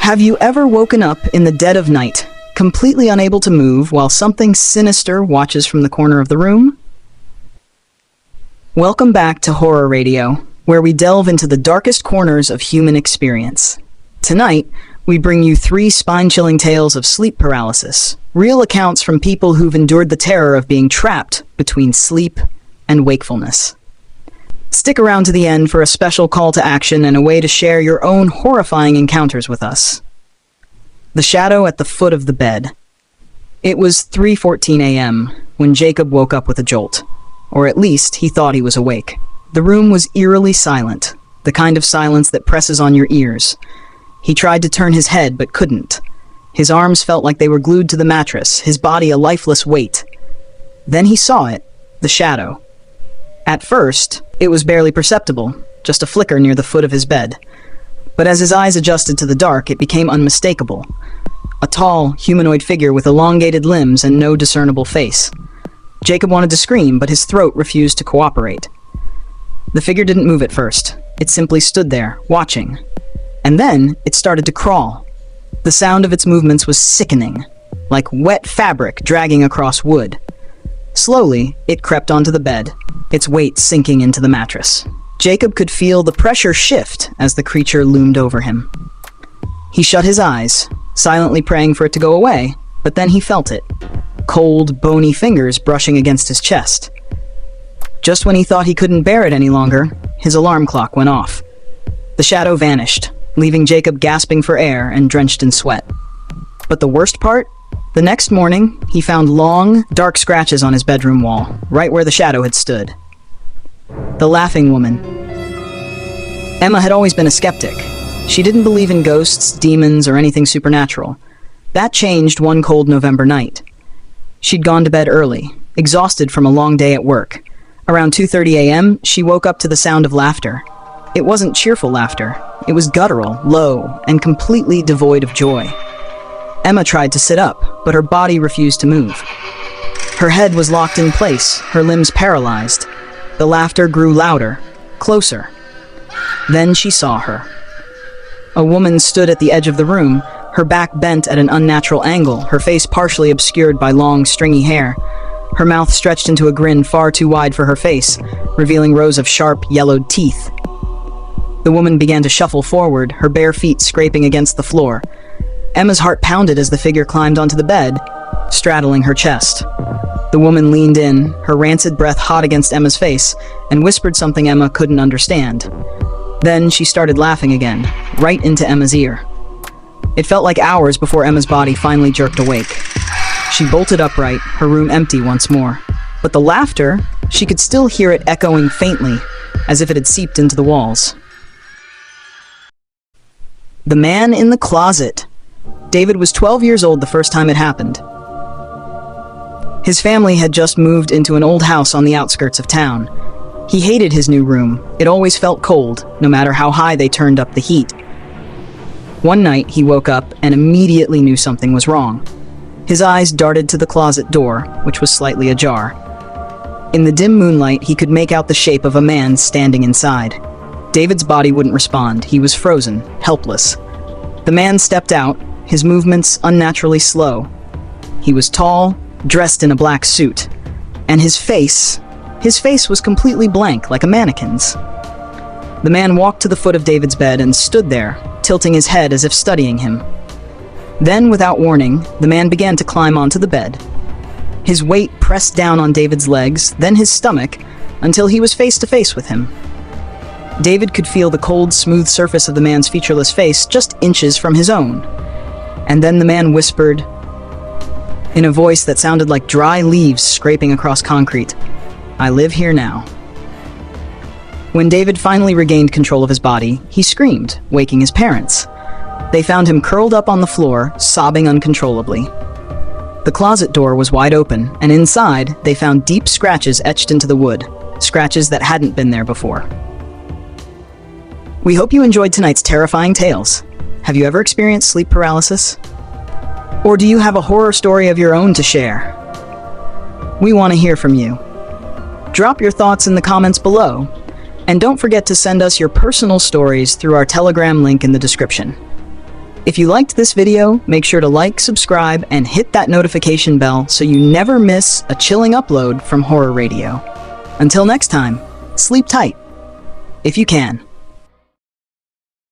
Have you ever woken up in the dead of night, completely unable to move while something sinister watches from the corner of the room? Welcome back to Horror Radio, where we delve into the darkest corners of human experience. Tonight, we bring you 3 spine-chilling tales of sleep paralysis, real accounts from people who've endured the terror of being trapped between sleep and wakefulness. Stick around to the end for a special call to action and a way to share your own horrifying encounters with us. The shadow at the foot of the bed. It was 3:14 a.m. when Jacob woke up with a jolt, or at least he thought he was awake. The room was eerily silent, the kind of silence that presses on your ears. He tried to turn his head but couldn't. His arms felt like they were glued to the mattress, his body a lifeless weight. Then he saw it, the shadow. At first, it was barely perceptible, just a flicker near the foot of his bed. But as his eyes adjusted to the dark, it became unmistakable. A tall, humanoid figure with elongated limbs and no discernible face. Jacob wanted to scream, but his throat refused to cooperate. The figure didn't move at first. It simply stood there, watching. And then, it started to crawl. The sound of its movements was sickening, like wet fabric dragging across wood. Slowly, it crept onto the bed, its weight sinking into the mattress. Jacob could feel the pressure shift as the creature loomed over him. He shut his eyes, silently praying for it to go away, but then he felt it. Cold, bony fingers brushing against his chest. Just when he thought he couldn't bear it any longer, his alarm clock went off. The shadow vanished, leaving Jacob gasping for air and drenched in sweat. But the worst part? The next morning, he found long, dark scratches on his bedroom wall, right where the shadow had stood. The laughing woman. Emma had always been a skeptic. She didn't believe in ghosts, demons, or anything supernatural. That changed one cold November night. She'd gone to bed early, exhausted from a long day at work. Around 2:30 a.m., she woke up to the sound of laughter. It wasn't cheerful laughter. It was guttural, low, and completely devoid of joy. Emma tried to sit up, but her body refused to move. Her head was locked in place, her limbs paralyzed. The laughter grew louder, closer. Then she saw her. A woman stood at the edge of the room, her back bent at an unnatural angle, her face partially obscured by long, stringy hair. Her mouth stretched into a grin far too wide for her face, revealing rows of sharp, yellowed teeth. The woman began to shuffle forward, her bare feet scraping against the floor. Emma's heart pounded as the figure climbed onto the bed, straddling her chest. The woman leaned in, her rancid breath hot against Emma's face, and whispered something Emma couldn't understand. Then she started laughing again, right into Emma's ear. It felt like hours before Emma's body finally jerked awake. She bolted upright, her room empty once more. But the laughter, she could still hear it echoing faintly, as if it had seeped into the walls. The man in the closet. David was 12 years old the first time it happened. His family had just moved into an old house on the outskirts of town. He hated his new room. It always felt cold, no matter how high they turned up the heat. One night, he woke up and immediately knew something was wrong. His eyes darted to the closet door, which was slightly ajar. In the dim moonlight, he could make out the shape of a man standing inside. David's body wouldn't respond. He was frozen, helpless. The man stepped out, his movements unnaturally slow. He was tall, dressed in a black suit, and his face was completely blank, like a mannequin's. The man walked to the foot of David's bed and stood there, tilting his head as if studying him. Then, without warning, the man began to climb onto the bed. His weight pressed down on David's legs, then his stomach, until he was face to face with him. David could feel the cold, smooth surface of the man's featureless face just inches from his own. And then the man whispered, in a voice that sounded like dry leaves scraping across concrete, "I live here now." When David finally regained control of his body, he screamed, waking his parents. They found him curled up on the floor, sobbing uncontrollably. The closet door was wide open, and inside, they found deep scratches etched into the wood, scratches that hadn't been there before. We hope you enjoyed tonight's terrifying tales. Have you ever experienced sleep paralysis? Or do you have a horror story of your own to share? We want to hear from you. Drop your thoughts in the comments below, and don't forget to send us your personal stories through our Telegram link in the description. If you liked this video, make sure to like, subscribe, and hit that notification bell so you never miss a chilling upload from Horror Radio. Until next time, sleep tight, if you can.